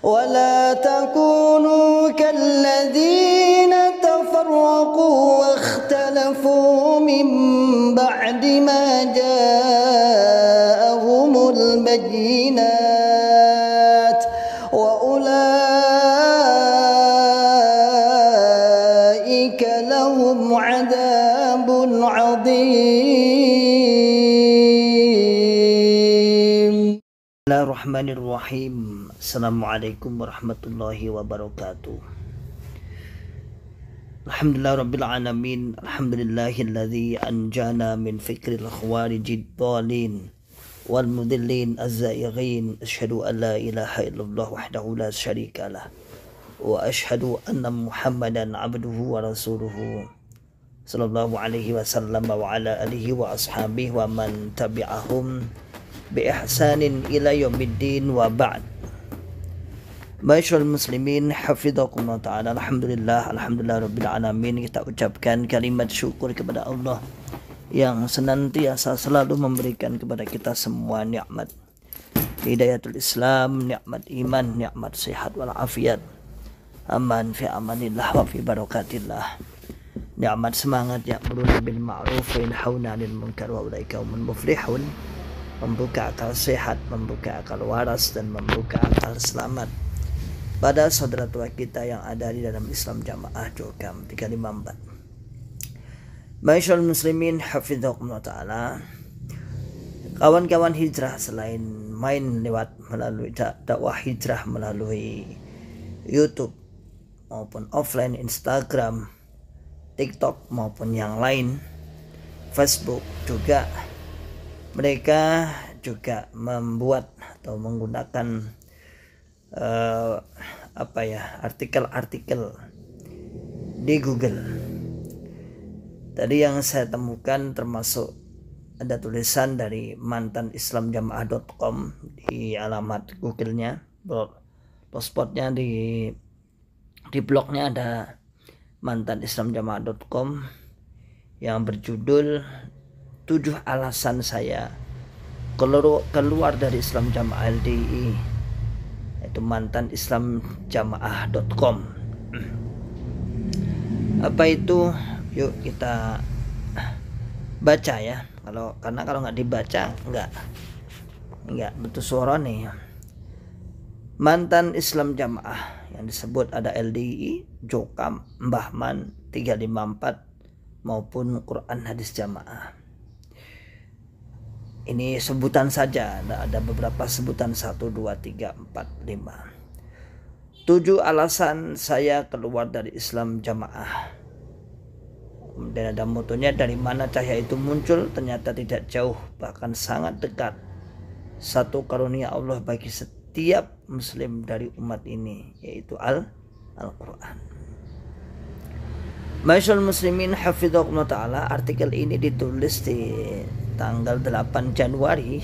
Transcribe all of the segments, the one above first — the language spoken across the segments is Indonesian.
ولا تكونوا كالذين تفرقوا واختلفوا من بعد ما جاءهم البينات وأولئك لهم عذاب عظيم. Bismillahirrahmanirrahim. Assalamualaikum warahmatullahi wabarakatuh. Alhamdulillah rabbil alamin. Alhamdulillahilladzi anjana min fikril khawarijid dhalin wal mudillin az-zaighin. Asyhadu an la ilaha illallah wahdahu la syarikalah wa asyhadu anna Muhammadan abduhu wa rasuluhu sallallahu alaihi wasallam wa ala alihi wa ashabihi wa man tabi'ahum bi ihsanin ila yaumiddin wa ba'd. Ma'asyiral muslimin hafizakumullah ta'ala. Alhamdulillah rabbil alamin. Kita ucapkan kalimat syukur kepada Allah yang senantiasa selalu memberikan kepada kita semua nikmat hidayatul Islam, nikmat iman, nikmat sehat wal afiat, aman fi amanillah wa fi barakatillah, nikmat semangat ya'muruna bil ma'ruf wa yanhauna 'anil munkar wa ulaika humul muflihun, membuka akal sehat, membuka akal waras, dan membuka akal selamat pada saudara tua kita yang ada di dalam Islam Jamaah Jokam 354. Ma'asyiral muslimin hafizakumullah ta'ala. Kawan-kawan hijrah, selain main lewat melalui dakwah hijrah melalui YouTube maupun offline Instagram, TikTok maupun yang lain, Facebook juga, mereka juga membuat atau menggunakan artikel-artikel di Google. Tadi yang saya temukan termasuk ada tulisan dari mantanislamjamaah.com di alamat Google-nya, blogspotnya di blognya ada mantanislamjamaah.com yang berjudul 7 alasan saya keluar dari Islam Jamaah LDI, yaitu mantanislamjamaah.com. Apa itu? Yuk kita baca ya. Karena kalau nggak dibaca nggak betul suara nih. Mantan Islam Jamaah yang disebut ada LDI, Jokam, Mbah Man 354 maupun Quran Hadis Jamaah. Ini sebutan saja, ada beberapa sebutan 1, 2, 3, 4, 5. 7 alasan saya keluar dari Islam Jamaah. Dan ada motonya, dari mana cahaya itu muncul, ternyata tidak jauh, bahkan sangat dekat. Satu karunia Allah bagi setiap muslim dari umat ini, yaitu Al-Quran. Ma'asyiral muslimin hafizakumullah ta'ala. Artikel ini ditulis di tanggal 8 Januari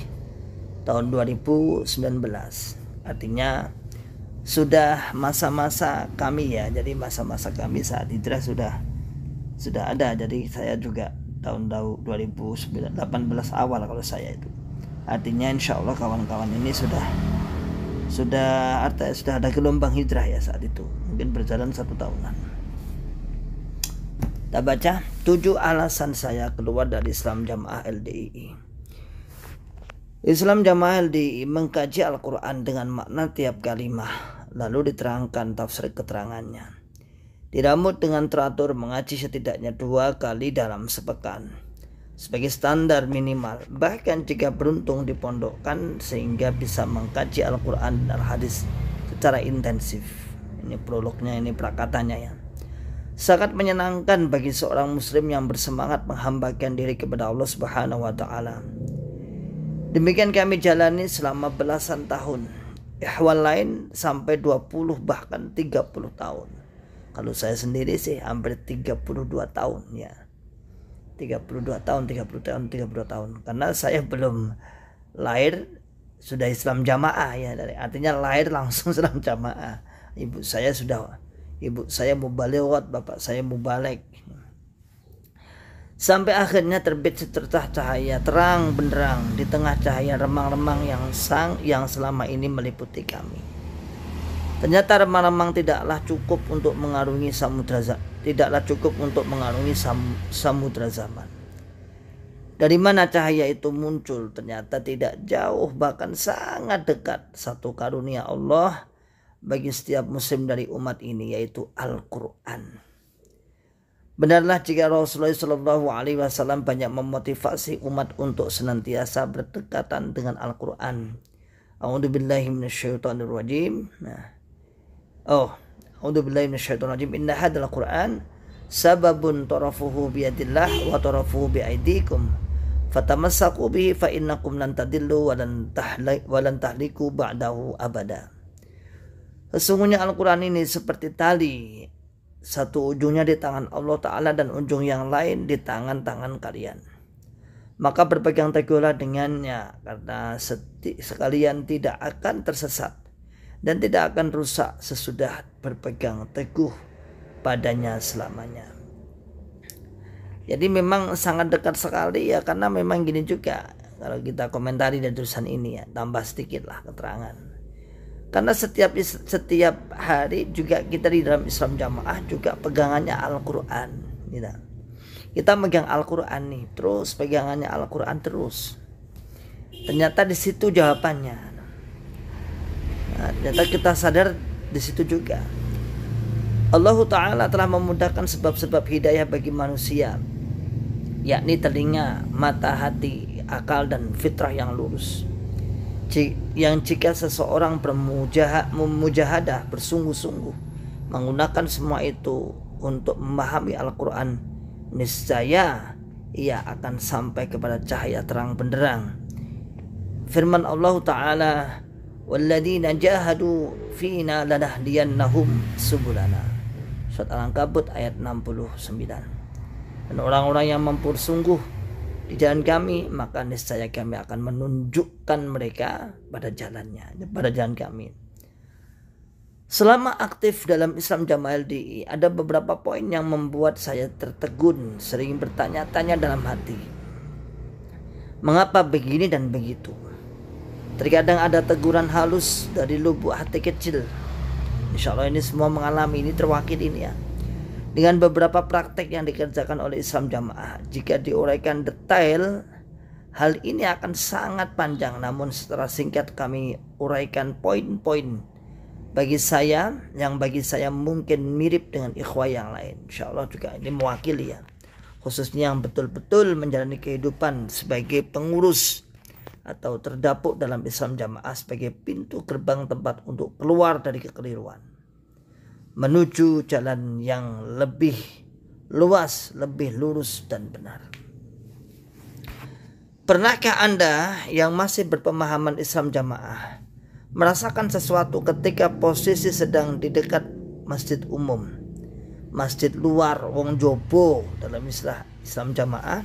tahun 2019. Artinya sudah masa-masa kami ya. Jadi masa-masa kami saat hijrah sudah ada. Jadi saya juga tahun 2018 awal kalau saya itu. Artinya insya Allah kawan-kawan ini sudah ada gelombang hijrah ya saat itu. Mungkin berjalan 1 tahunan. Kita baca 7 alasan saya keluar dari Islam Jamaah LDI. Islam Jamaah LDI mengkaji Al-Quran dengan makna tiap kalimah, lalu diterangkan tafsir keterangannya. Diramut dengan teratur, mengaji setidaknya 2 kali dalam sepekan sebagai standar minimal. Bahkan jika beruntung dipondokkan sehingga bisa mengkaji Al-Quran dan Al-Hadis secara intensif. Ini prolognya, ini prakatanya ya. Sangat menyenangkan bagi seorang muslim yang bersemangat menghambakan diri kepada Allah Subhanahu wa taala. Demikian kami jalani selama belasan tahun. Ihwal lain sampai 20 bahkan 30 tahun. Kalau saya sendiri sih hampir 32 tahun ya. 32 tahun. Karena saya belum lahir sudah Islam Jamaah ya. Artinya lahir langsung Islam Jamaah. Ibu saya mubalighat, bapak saya mubalig. Sampai akhirnya terbit secercah cahaya terang benderang di tengah cahaya remang-remang yang selama ini meliputi kami. Ternyata remang-remang tidaklah cukup untuk mengarungi samudra zaman. Dari mana cahaya itu muncul? Ternyata tidak jauh, bahkan sangat dekat, satu karunia Allah bagi setiap muslim dari umat ini, yaitu Al-Quran. Benarlah jika Rasulullah SAW banyak memotivasi umat untuk senantiasa berdekatan dengan Al-Quran. A'udzubillahi minasyaitonirrajim. A'udzubillahi minasyaitonirrajim. Inna hadzal Qur'an sababun tarafuhu biyadillah wa tarafuhu biaidikum fatamassaku bihi fa innakum lan tadillu wa lan tahliku ba'dahu abada. Sesungguhnya Al-Quran ini seperti tali, satu ujungnya di tangan Allah Ta'ala dan ujung yang lain di tangan-tangan kalian. Maka berpegang teguhlah dengannya, karena sekalian tidak akan tersesat dan tidak akan rusak sesudah berpegang teguh padanya selamanya. Jadi memang sangat dekat sekali ya, karena memang gini juga kalau kita komentari dari tulisan ini ya, tambah sedikit lah keterangan. Karena setiap hari juga kita di dalam Islam Jamaah juga pegangannya Al-Quran. Kita megang Al-Quran nih, terus pegangannya Al-Quran terus. Ternyata di situ jawabannya. Nah, ternyata kita sadar di situ juga. Allah Ta'ala telah memudahkan sebab-sebab hidayah bagi manusia, yakni telinga, mata, hati, akal, dan fitrah yang lurus. Yang jika seseorang bermujahadah bersungguh-sungguh menggunakan semua itu untuk memahami Al-Quran, niscaya ia akan sampai kepada cahaya terang benderang. Firman Allah Ta'ala, walladzina jahadu fina lanahdiyannahum subulana. Surat Al-Ankabut ayat 69. Dan orang-orang yang mempersungguh di jalan kami, maka niscaya kami akan menunjukkan mereka pada jalan kami. Selama aktif dalam Islam Jamaah LDI, ada beberapa poin yang membuat saya tertegun, sering bertanya-tanya dalam hati, mengapa begini dan begitu? Terkadang ada teguran halus dari lubuk hati kecil. Insya Allah ini semua mengalami, ini terwakil ini ya, dengan beberapa praktek yang dikerjakan oleh Islam Jamaah. Jika diuraikan detail, hal ini akan sangat panjang, namun secara singkat kami uraikan poin-poin bagi saya mungkin mirip dengan ikhwah yang lain. Insya Allah juga ini mewakili ya, khususnya yang betul-betul menjalani kehidupan sebagai pengurus atau terdapuk dalam Islam Jamaah sebagai pintu gerbang tempat untuk keluar dari kekeliruan menuju jalan yang lebih luas, lebih lurus dan benar. Pernahkah Anda yang masih berpemahaman Islam Jamaah merasakan sesuatu ketika posisi sedang di dekat masjid umum, masjid luar wong jobo dalam istilah Islam Jamaah,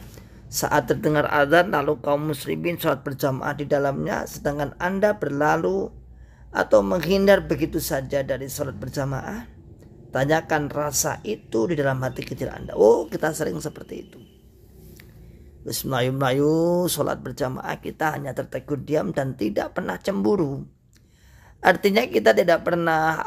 saat terdengar adzan lalu kaum muslimin sholat berjamaah di dalamnya, sedangkan Anda berlalu atau menghindar begitu saja dari sholat berjamaah? Tanyakan rasa itu di dalam hati kecil Anda. Oh, kita sering seperti itu. Terus melayu-melayu sholat berjamaah, kita hanya tertegun diam dan tidak pernah cemburu. Artinya kita tidak pernah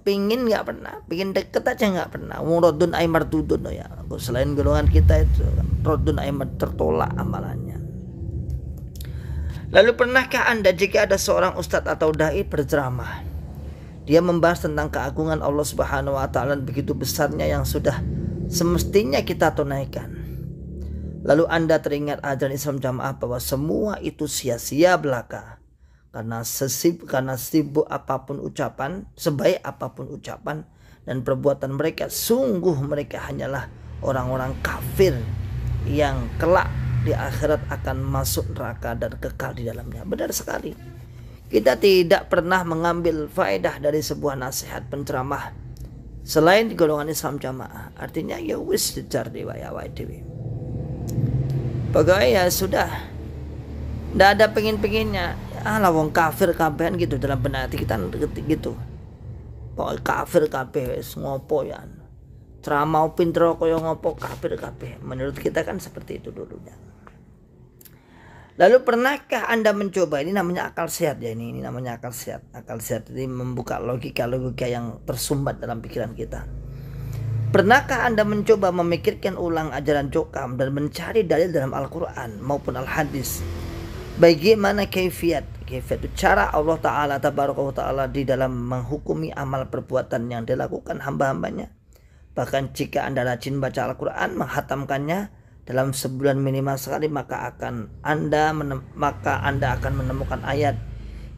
pingin, nggak pernah, pingin deket aja nggak pernah. Rodun aimar tudun ya. Selain golongan kita itu rodun aimar tertolak amalannya. Lalu pernahkah Anda jika ada seorang ustadz atau dai berceramah, dia membahas tentang keagungan Allah Subhanahu wa Ta'ala begitu besarnya yang sudah semestinya kita tunaikan, lalu Anda teringat ajaran Islam Jamaah bahwa semua itu sia-sia belaka karena sibuk apapun ucapan, sebaik apapun ucapan dan perbuatan mereka, sungguh mereka hanyalah orang-orang kafir yang kelak di akhirat akan masuk neraka dan kekal di dalamnya. Benar sekali. Kita tidak pernah mengambil faedah dari sebuah nasihat penceramah selain di golongan Islam Jamaah. Artinya ya wis dijar dewa dewi. Pokoknya ya sudah, tidak ada pengen-pengennya. Lah wong kafir kabehan gitu dalam benak hati kita gitu. Pokoknya kafir kabeh wis ngopo ya. Ceramah pinter kaya ngopo kafir kabeh. Menurut kita kan seperti itu dulunya. Lalu pernahkah Anda mencoba, ini namanya akal sehat ya, ini namanya akal sehat. Akal sehat ini membuka logika-logika yang tersumbat dalam pikiran kita. Pernahkah Anda mencoba memikirkan ulang ajaran Jokam dan mencari dalil dalam Al-Quran maupun Al-Hadis? Bagaimana kaifiat itu cara Allah Ta'ala Ta'ala di dalam menghukumi amal perbuatan yang dilakukan hamba-hambanya. Bahkan jika Anda rajin baca Al-Quran, menghatamkannya dalam sebulan minimal sekali, maka Anda akan menemukan ayat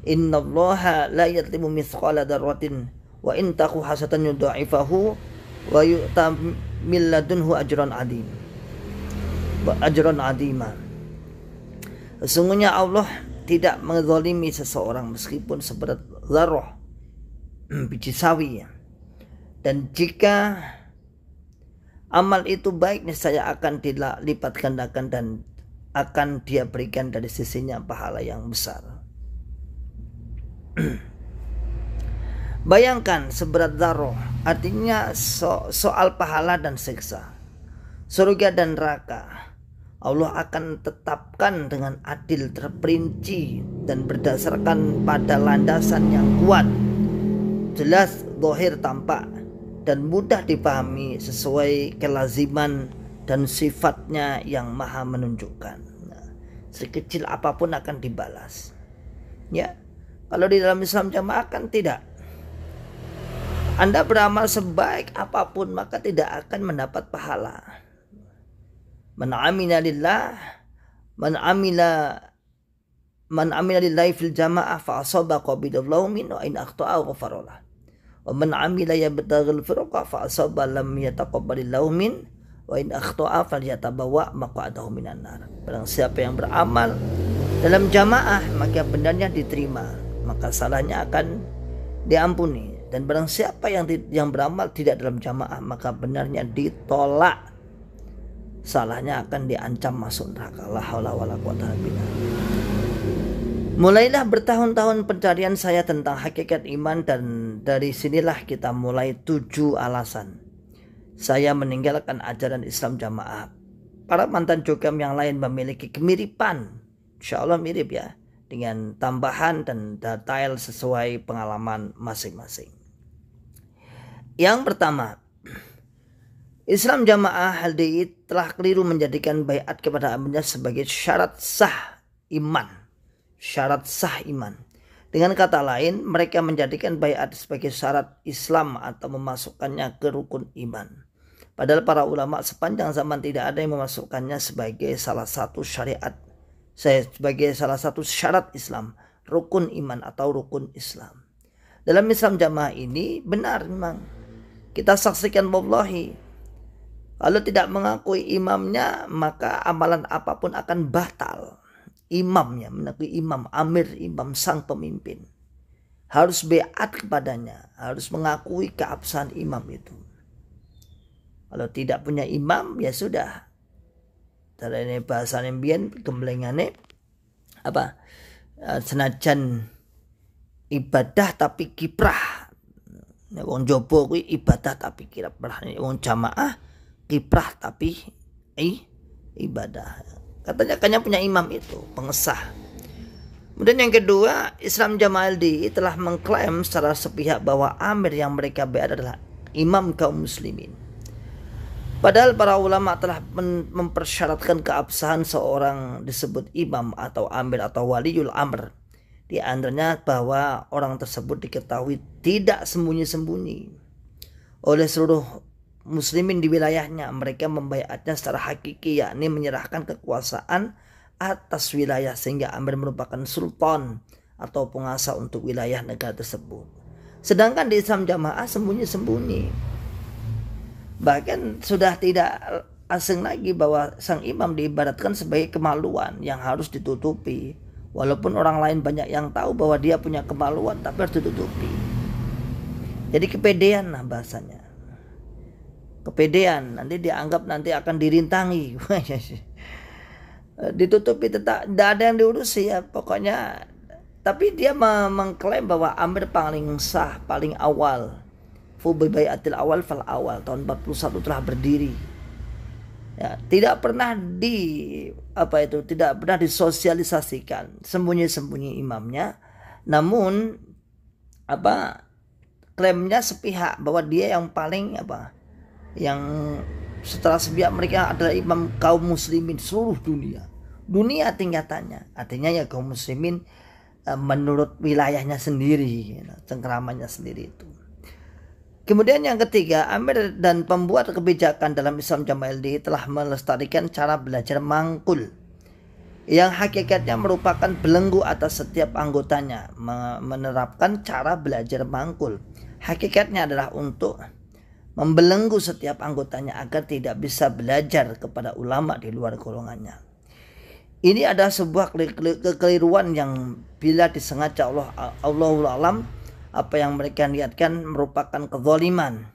innallaha la yadlimu mithqala dzarratin wa in taku hasanatan yudha'ifahu wa yu'ta min ladunhu ajran adima. Sesungguhnya Allah tidak menzalimi seseorang meskipun seberat zarrah, biji sawi. Dan jika amal itu baik, niscaya akan dilipat gandakan dan akan dia berikan dari sisinya pahala yang besar. Bayangkan seberat zarrah, artinya soal pahala dan siksa, surga dan neraka. Allah akan tetapkan dengan adil, terperinci dan berdasarkan pada landasan yang kuat, jelas, zahir, tampak, dan mudah dipahami sesuai kelaziman dan sifatnya yang maha menunjukkan. Nah, sekecil apapun akan dibalas. Ya, kalau di dalam Islam Jamaah kan tidak. Anda beramal sebaik apapun maka tidak akan mendapat pahala. Man amila lillahi fil jamaah fa asaba qabidallahu min wa in akhta'a ghafarallah. Wa man amila yabtaghil firqa fa asaba lam yataqabbalillahu min wa in akhta'a falyatabawwa maq'adahu minan nar. Barang siapa yang beramal dalam jamaah maka benarnya diterima, maka salahnya akan diampuni. Dan barang siapa yang beramal tidak dalam jamaah maka benarnya ditolak, salahnya akan diancam masuk neraka. La haula wala quwwata illa billah. Mulailah bertahun-tahun pencarian saya tentang hakikat iman, dan dari sinilah kita mulai 7 alasan saya meninggalkan ajaran Islam Jamaah. Para mantan Jokam yang lain memiliki kemiripan, insya Allah mirip ya, dengan tambahan dan detail sesuai pengalaman masing-masing. Yang pertama, Islam Jamaah HLDI telah keliru menjadikan baiat kepada amirnya sebagai syarat sah iman. Syarat sah iman. Dengan kata lain, mereka menjadikan baiat sebagai syarat Islam atau memasukkannya ke rukun iman. Padahal para ulama sepanjang zaman tidak ada yang memasukkannya sebagai salah satu syariat, sebagai salah satu syarat Islam, rukun iman atau rukun Islam. Dalam Islam Jamaah ini benar memang. Kita saksikan wallahi, kalau tidak mengakui imamnya maka amalan apapun akan batal. Imamnya, mengakui imam, amir, imam, sang pemimpin, harus baiat kepadanya, harus mengakui keabsahan imam itu. Kalau tidak punya imam ya sudah. Tadi ini bahasa nembian gemblengane apa? Senajan ibadah tapi kiprah. Wong jobo kuwi ibadah tapi kiprah. Wong jamaah kiprah tapi ibadah. Katanya punya imam itu pengesah. Kemudian yang kedua, Islam Jamaah LDI telah mengklaim secara sepihak bahwa amir yang mereka baiat adalah imam kaum muslimin. Padahal para ulama telah mempersyaratkan keabsahan seorang disebut imam atau amir atau waliul amr. Di antaranya bahwa orang tersebut diketahui tidak sembunyi-sembunyi oleh seluruh muslimin di wilayahnya. Mereka membaiatnya secara hakiki, yakni menyerahkan kekuasaan atas wilayah sehingga amir merupakan sultan atau penguasa untuk wilayah negara tersebut. Sedangkan di Islam Jamaah sembunyi-sembunyi. Bahkan sudah tidak asing lagi bahwa sang imam diibaratkan sebagai kemaluan yang harus ditutupi. Walaupun orang lain banyak yang tahu bahwa dia punya kemaluan, tapi harus ditutupi. Jadi kepedean lah bahasanya. Kepedean, nanti dianggap nanti akan dirintangi. Ditutupi, tetap tidak ada yang diurusi ya pokoknya. Tapi dia mengklaim bahwa amir paling sah, paling awal. Fu baiatil awal fal awal, tahun 41 telah berdiri. Ya, tidak pernah tidak pernah disosialisasikan, sembunyi-sembunyi imamnya. Namun klaimnya sepihak bahwa dia yang paling yang setelah sepihak mereka adalah imam kaum muslimin seluruh dunia tingkatannya. Artinya ya kaum muslimin menurut wilayahnya sendiri, cengkeramannya sendiri itu. Kemudian yang ketiga, amir dan pembuat kebijakan dalam Islam Jamaah LDI telah melestarikan cara belajar mangkul yang hakikatnya merupakan belenggu atas setiap anggotanya. Menerapkan cara belajar mangkul hakikatnya adalah untuk membelenggu setiap anggotanya agar tidak bisa belajar kepada ulama di luar golongannya. Ini adalah sebuah kekeliruan yang bila disengaja Allahul Alam, apa yang mereka niatkan merupakan kezaliman.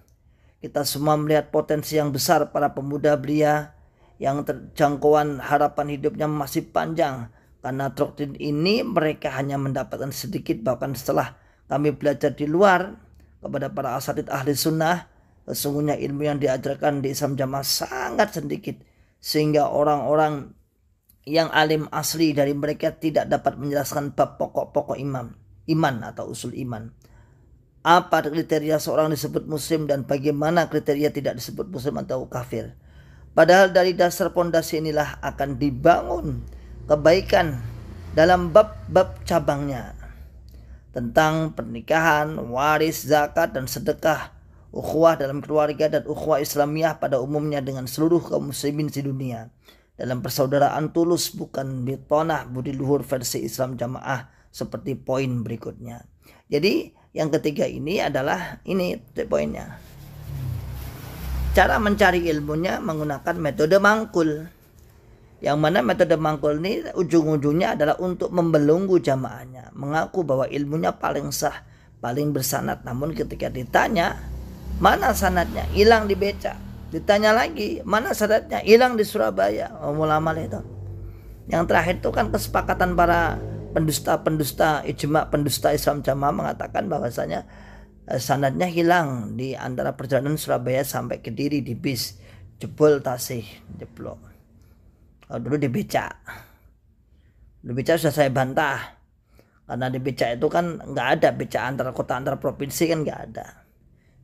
Kita semua melihat potensi yang besar para pemuda belia yang terjangkauan harapan hidupnya masih panjang. Karena doktrin ini mereka hanya mendapatkan sedikit, bahkan setelah kami belajar di luar kepada para asatidz ahli sunnah, sesungguhnya ilmu yang diajarkan di Islam Jamaah sangat sedikit, sehingga orang-orang yang alim asli dari mereka tidak dapat menjelaskan bab pokok-pokok iman atau usul iman. Apa kriteria seorang disebut muslim dan bagaimana kriteria tidak disebut muslim atau kafir. Padahal dari dasar pondasi inilah akan dibangun kebaikan dalam bab-bab cabangnya. Tentang pernikahan, waris, zakat dan sedekah, ukhuwah dalam keluarga dan ukhuwah Islamiyah pada umumnya dengan seluruh kaum muslimin di dunia. Dalam persaudaraan tulus, bukan bitonah budi luhur versi Islam Jamaah seperti poin berikutnya. Jadi yang ketiga ini adalah poinnya. Cara mencari ilmunya menggunakan metode mangkul. Yang mana metode mangkul ini ujung-ujungnya adalah untuk membelenggu jamaahnya, mengaku bahwa ilmunya paling sah, paling bersanad. Namun ketika ditanya mana sanadnya, hilang di beca. Ditanya lagi mana sanadnya, hilang di Surabaya. Ulama itu. Yang terakhir itu kan kesepakatan para pendusta ijma pendusta Islam Jamaah mengatakan bahwasanya sanadnya hilang di antara perjalanan Surabaya sampai Kediri di bis, jebol tasih, jeblok. Dulu di beca sudah saya bantah, karena di beca itu kan nggak ada beca antar kota antar provinsi, kan nggak ada.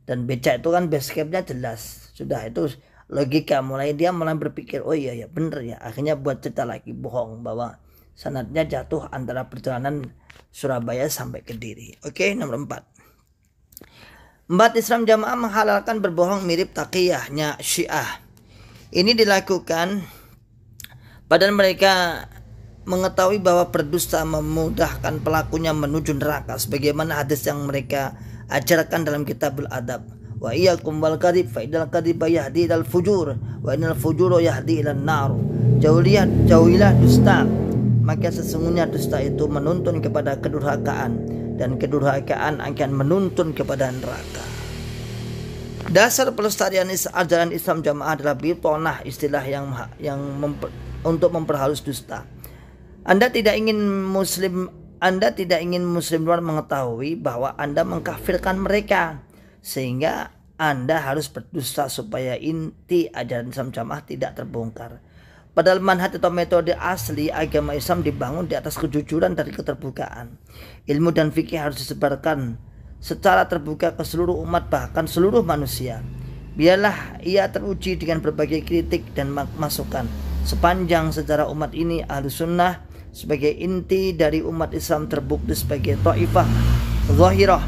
Dan beca itu kan base campnya jelas, sudah itu logika dia mulai berpikir oh iya ya bener ya, akhirnya buat cerita lagi bohong bahwa sanadnya jatuh antara perjalanan Surabaya sampai Kediri. Oke, nomor 4. Islam Jamaah menghalalkan berbohong mirip taqiyahnya Syiah. Ini dilakukan padahal mereka mengetahui bahwa berdusta memudahkan pelakunya menuju neraka, sebagaimana hadis yang mereka ajarkan dalam Kitabul Adab. Wa iyyakum wal kadhib fa idal kadhiba yahdi ilal fujur wa innal fujura yahdi ilan nar. Jauhilah dusta, maka sesungguhnya dusta itu menuntun kepada kedurhakaan dan kedurhakaan akan menuntun kepada neraka. Dasar pelestarian ajaran Islam Jamaah adalah bitonah, istilah untuk memperhalus dusta. Anda tidak ingin muslim luar mengetahui bahwa Anda mengkafirkan mereka, sehingga Anda harus berdusta supaya inti ajaran Islam Jamaah tidak terbongkar. Padahal manhaj atau metode asli agama Islam dibangun di atas kejujuran dan keterbukaan. Ilmu dan fikih harus disebarkan secara terbuka ke seluruh umat, bahkan seluruh manusia. Biarlah ia teruji dengan berbagai kritik dan masukan. Sepanjang sejarah umat ini, Ahlus Sunnah sebagai inti dari umat Islam terbukti sebagai ta'ifah zahirah,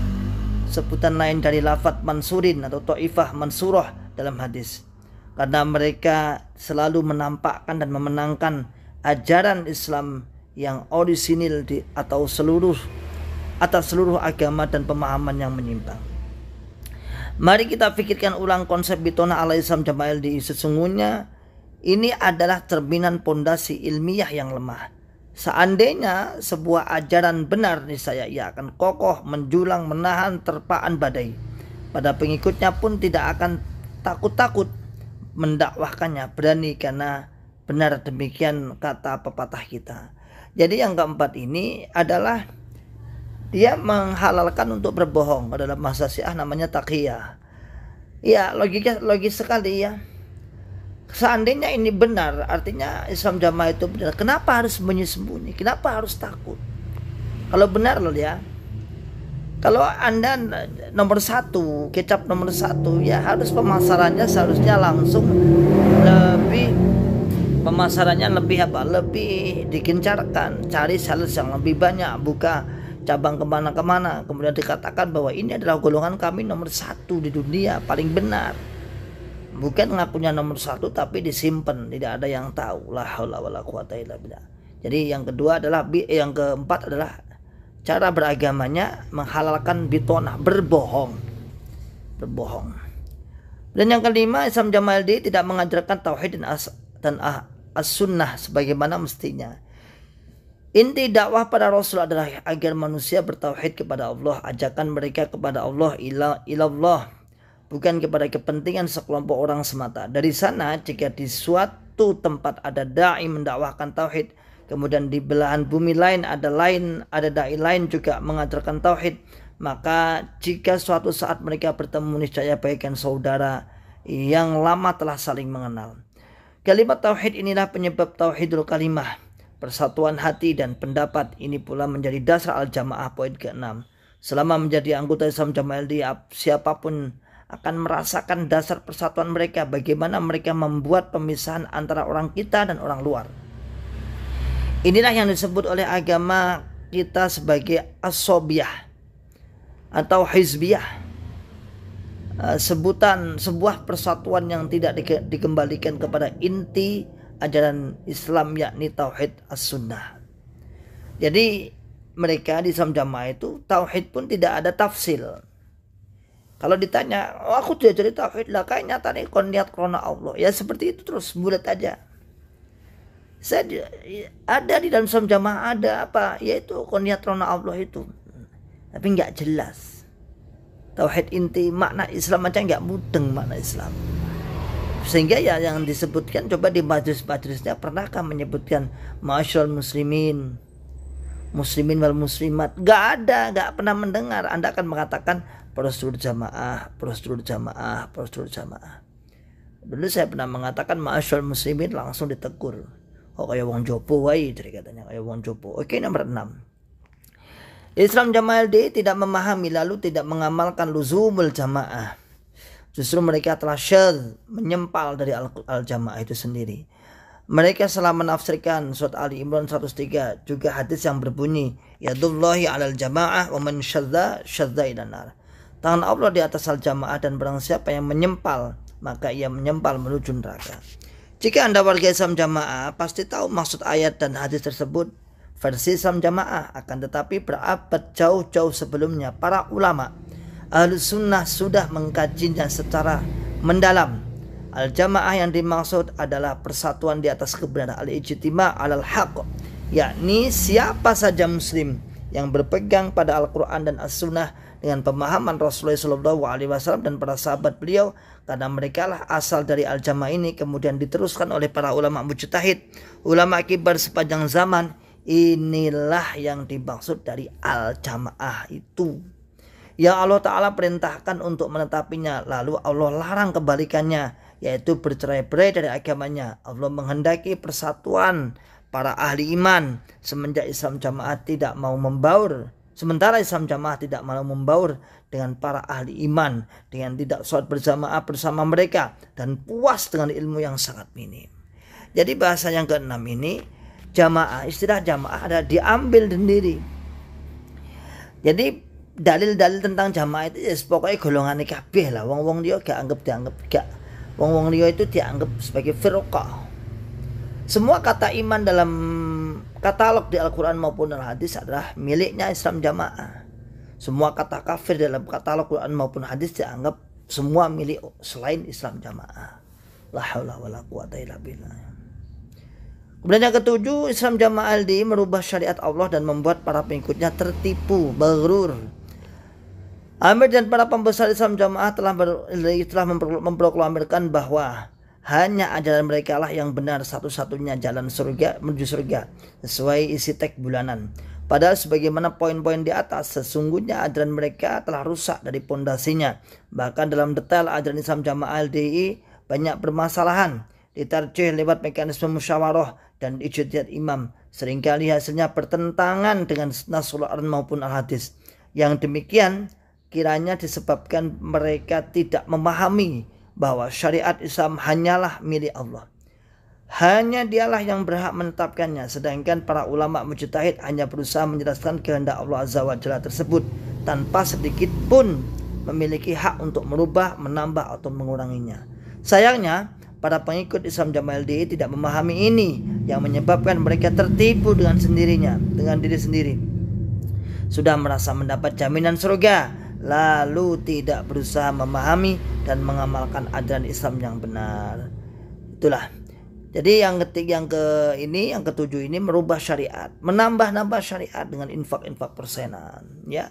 sebutan lain dari lafaz mansurin atau ta'ifah mansurah dalam hadis. Karena mereka selalu menampakkan dan memenangkan ajaran Islam yang orisinil atas seluruh agama dan pemahaman yang menyimpang. Mari kita pikirkan ulang konsep bitonah ala Islam Jamaah LDI. Sesungguhnya ini adalah cerminan pondasi ilmiah yang lemah. Seandainya sebuah ajaran benar, niscaya ia akan kokoh, menjulang, menahan terpaan badai. Pada pengikutnya pun tidak akan takut-takut mendakwahkannya, berani karena benar, demikian kata pepatah kita. Jadi yang keempat ini adalah dia menghalalkan untuk berbohong. Dalam bahasa Syiah namanya taqiyah. Ya, logis sekali ya. Seandainya ini benar, artinya Islam Jamaah itu benar. Kenapa harus sembunyi-sembunyi? Kenapa harus takut? Kalau benar loh ya. Kalau Anda nomor 1, kecap nomor 1, ya harus pemasarannya seharusnya langsung lebih digencarkan, cari sales yang lebih banyak, buka cabang kemana-kemana, kemudian dikatakan bahwa ini adalah golongan kami nomor 1 di dunia, paling benar. Bukan ngakunya nomor 1 tapi disimpan, tidak ada yang tahu. La haula wala quwata illa billah. Jadi yang keempat adalah cara beragamanya menghalalkan bitonah, berbohong. Dan yang kelima, Islam Jamaah LDI tidak mengajarkan tauhid dan as-sunnah sebagaimana mestinya. Inti dakwah pada Rasul adalah agar manusia bertauhid kepada Allah, ajakan mereka kepada Allah ilallah, bukan kepada kepentingan sekelompok orang semata. Dari sana, jika di suatu tempat ada dai mendakwahkan tauhid, kemudian di belahan bumi lain ada dai lain juga mengajarkan tauhid, maka jika suatu saat mereka bertemu, niscaya bagaikan saudara yang lama telah saling mengenal. Kalimat tauhid inilah penyebab tauhidul kalimah, persatuan hati dan pendapat. Ini pula menjadi dasar al-jamaah. Poin ke-6, selama menjadi anggota Islam Jamaah LDI, siapapun akan merasakan dasar persatuan mereka, bagaimana mereka membuat pemisahan antara orang kita dan orang luar. Inilah yang disebut oleh agama kita sebagai as-sobiyah atau hizbiyah, sebuah persatuan yang tidak dikembalikan kepada inti ajaran Islam, yakni tauhid as-sunnah. Jadi mereka di Islam Jamaah itu tauhid pun tidak ada tafsil. Kalau ditanya, aku diajari tauhid lah, kayak nyata nih kon niat krona Allah, ya seperti itu terus, bulat aja. Saya ada di dalam Islam Jamaah ada apa, yaitu kon niat krona Allah itu, tapi nggak jelas. Tauhid inti makna Islam aja nggak mudeng makna Islam. Sehingga ya yang disebutkan, coba di majelis-majelisnya pernahkah menyebutkan ma'asyiral muslimin wal muslimat? Gak ada, gak pernah mendengar. Anda akan mengatakan prosedur jamaah. Dulu saya pernah mengatakan ma'asyiral muslimin, langsung ditegur. Oh kayak wong jopo wae, katanya kayak wong jopo. Oke, nomor 6. Islam Jamaah LDI tidak memahami lalu tidak mengamalkan luzumul jamaah. Justru mereka telah menyempal dari al-jamaah itu sendiri. Mereka salah menafsirkan surat Ali Imran 103, juga hadis yang berbunyi yadullahi alal jamaah wa man syadza ilan nar. Tangan Allah di atas al-jamaah, dan barang siapa yang menyempal, maka ia menyempal menuju neraka. Jika Anda warga Islam Jamaah, pasti tahu maksud ayat dan hadis tersebut versi Islam Jamaah. Akan tetapi berabad jauh-jauh sebelumnya, para ulama Ahlus Sunnah sudah mengkajinya secara mendalam. Al-Jamaah yang dimaksud adalah persatuan di atas kebenaran, al-ijtima' alal haq, yakni siapa saja muslim yang berpegang pada Al-Quran dan As-Sunnah dengan pemahaman Rasulullah SAW dan para sahabat beliau, karena mereka lah asal dari Al-Jamaah ini, kemudian diteruskan oleh para ulama mujtahid, ulama kibar sepanjang zaman. Inilah yang dimaksud dari Al-Jamaah itu, yang Allah Ta'ala perintahkan untuk menetapinya, lalu Allah larang kebalikannya, yaitu bercerai-berai dari agamanya. Allah menghendaki persatuan para ahli iman, semenjak Islam Jamaah tidak mau membaur. Sementara Islam Jamaah tidak mau membaur dengan para ahli iman, dengan tidak sholat berjamaah bersama mereka, dan puas dengan ilmu yang sangat minim. Jadi bahasa yang ke-6 ini, jamaah, istilah jamaah ada diambil sendiri. Jadi dalil-dalil tentang jamaah itu ya pokoknya golongan kabeh lah. Wong-wong dia wong-wong dia itu dianggap sebagai firqah. Semua kata iman dalam katalog di Al-Quran maupun Al-Hadis adalah miliknya Islam Jamaah. Semua kata kafir dalam katalog Quran maupun hadis dianggap semua milik selain Islam Jamaah. La haula wala quwata illa billah. Kemudian yang ke-7, Islam Jamaah LDI merubah syariat Allah dan membuat para pengikutnya tertipu, maghrur. Amir dan para pembesar Islam Jamaah telah memproklamirkan bahwa hanya ajaran mereka lah yang benar, satu-satunya jalan surga menuju surga, sesuai isi teks bulanan. Padahal sebagaimana poin-poin di atas, sesungguhnya ajaran mereka telah rusak dari pondasinya. Bahkan dalam detail ajaran Islam Jamaah LDI banyak permasalahan. ditarjih lewat mekanisme musyawarah dan ijtihad imam. Seringkali hasilnya bertentangan dengan nasul Al-Quran maupun Al-Hadis. Yang demikian kiranya disebabkan mereka tidak memahami bahwa syariat Islam hanyalah milik Allah. Hanya dialah yang berhak menetapkannya, sedangkan para ulama mujtahid hanya berusaha menjelaskan kehendak Allah Azza wa Jalla tersebut tanpa sedikit pun memiliki hak untuk merubah, menambah atau menguranginya. Sayangnya, para pengikut Islam Jamaah LDI tidak memahami ini, yang menyebabkan mereka tertipu dengan sendirinya, dengan diri sendiri. Sudah merasa mendapat jaminan surga, lalu tidak berusaha memahami dan mengamalkan ajaran Islam yang benar. Itulah. Jadi yang ketujuh ini merubah syariat, menambah syariat dengan infak persenan, ya.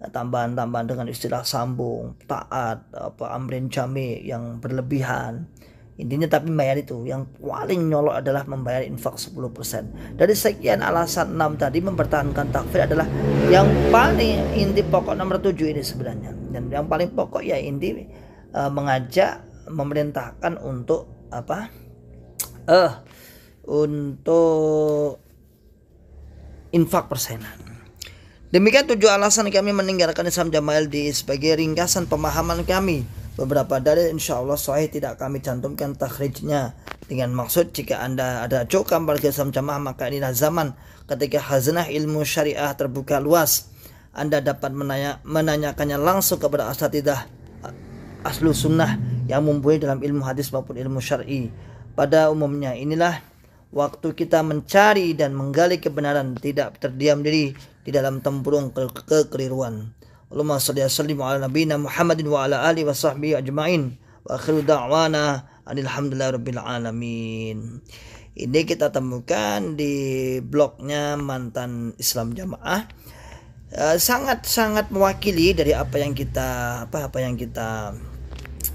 Tambahan-tambahan dengan istilah sambung, taat, amrin jami yang berlebihan. Intinya tapi bayar itu. Yang paling nyolok adalah membayar infak 10%. Dari sekian alasan 6 tadi, mempertahankan takfir adalah yang paling inti pokok nomor 7 ini sebenarnya. Dan yang paling pokok ya inti mengajak, memerintahkan untuk untuk infak persenan. Demikian 7 alasan kami meninggalkan Islam Jamaah LDI. Sebagai ringkasan pemahaman kami, beberapa dalil insyaallah sahih tidak kami cantumkan takhrijnya, dengan maksud jika Anda ada cokam bagi Islam Jamaah, maka inilah zaman ketika khazanah ilmu syariah terbuka luas. Anda dapat menanyakannya langsung kepada asatidzah ahlu sunnah yang mumpuni dalam ilmu hadis maupun ilmu syar'i. Pada umumnya inilah waktu kita mencari dan menggali kebenaran, tidak terdiam diri di dalam tempurung kekeliruan. Allahumma shalli wa sallim ala nabiyina Muhammadin wa ala alihi wa sahbihi ajma'in. Wa akhiru da'wana alhamdulillahirabbil alamin. Ini kita temukan di blognya Mantan Islam Jamaah. Sangat mewakili dari apa yang kita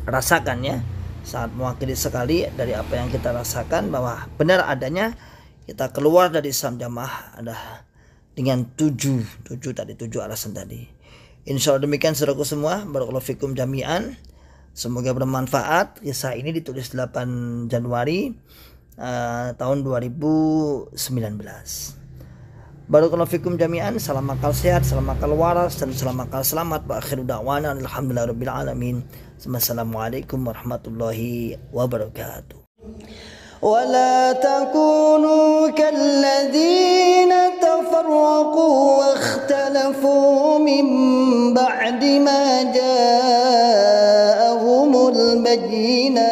rasakan, ya. Sangat mewakili sekali dari apa yang kita rasakan, bahwa benar adanya kita keluar dari Islam Jamaah ada dengan 7 alasan tadi. Insyaallah demikian saudaraku semua. Barakallahu fikum jami'an. Semoga bermanfaat. Kisah ini ditulis 8 Januari tahun 2019. Barakallahu fikum jami'an. Salam akal sehat, salam akal waras, dan salam akal selamat. Wa akhiru da'wana alhamdulillahirabbil alamin. Assalamualaikum warahmatullahi wabarakatuh. ولا تكونوا كالذين تفرقوا واختلفوا من بعد ما جاءهم البينات